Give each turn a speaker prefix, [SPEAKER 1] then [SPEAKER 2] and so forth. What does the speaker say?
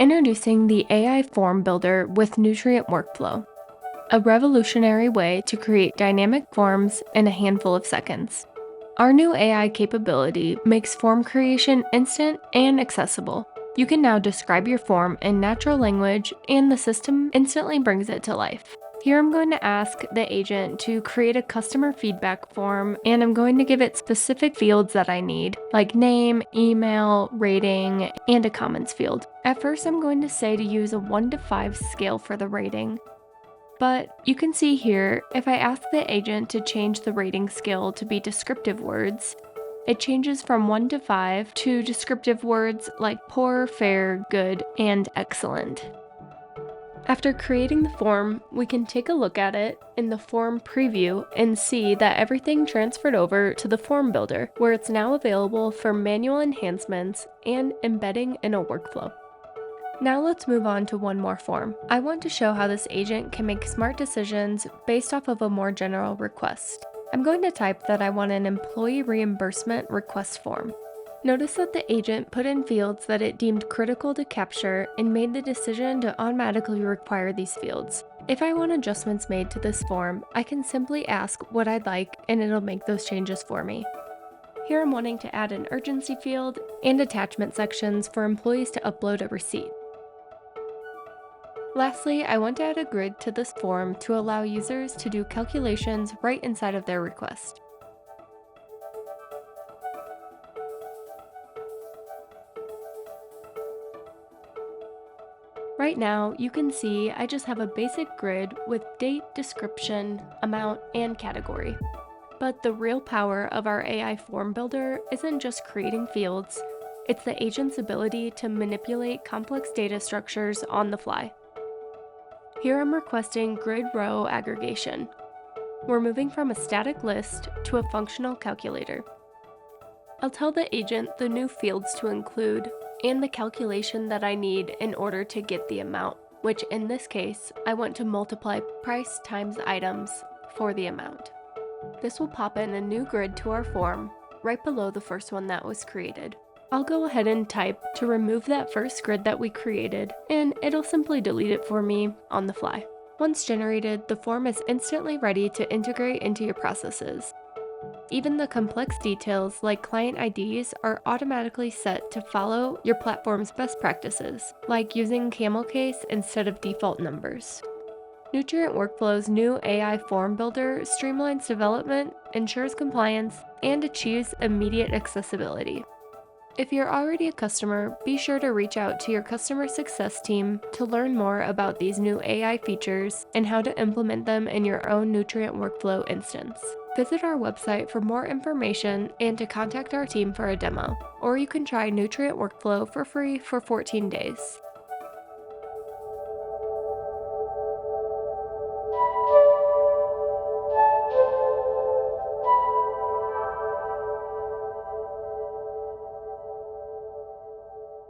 [SPEAKER 1] Introducing the AI Form Builder with Nutrient Workflow, a revolutionary way to create dynamic forms in a handful of seconds. Our new AI capability makes form creation instant and accessible. You can now describe your form in natural language, and the system instantly brings it to life. Here I'm going to ask the agent to create a customer feedback form, and I'm going to give it specific fields that I need, like name, email, rating, and a comments field. At first, I'm going to say to use a 1 to 5 scale for the rating. But you can see here, if I ask the agent to change the rating scale to be descriptive words, it changes from 1 to 5 to descriptive words like poor, fair, good, and excellent. After creating the form, we can take a look at it in the form preview and see that everything transferred over to the form builder, where it's now available for manual enhancements and embedding in a workflow. Now let's move on to one more form. I want to show how this agent can make smart decisions based off of a more general request. I'm going to type that I want an employee reimbursement request form. Notice that the agent put in fields that it deemed critical to capture and made the decision to automatically require these fields. If I want adjustments made to this form, I can simply ask what I'd like and it'll make those changes for me. Here I'm wanting to add an urgency field and attachment sections for employees to upload a receipt. Lastly, I want to add a grid to this form to allow users to do calculations right inside of their request. Right now, you can see I just have a basic grid with date, description, amount, and category. But the real power of our AI form builder isn't just creating fields, it's the agent's ability to manipulate complex data structures on the fly. Here I'm requesting grid row aggregation. We're moving from a static list to a functional calculator. I'll tell the agent the new fields to include and the calculation that I need in order to get the amount, which in this case, I want to multiply price times items for the amount. This will pop in a new grid to our form, right below the first one that was created. I'll go ahead and type to remove that first grid that we created, and it'll simply delete it for me on the fly. Once generated, the form is instantly ready to integrate into your processes. Even the complex details like client IDs are automatically set to follow your platform's best practices, like using camelCase instead of default numbers. Nutrient Workflow's new AI form builder streamlines development, ensures compliance, and achieves immediate accessibility. If you're already a customer, be sure to reach out to your customer success team to learn more about these new AI features and how to implement them in your own Nutrient Workflow instance. Visit our website for more information and to contact our team for a demo, or you can try Nutrient Workflow for free for 14 days.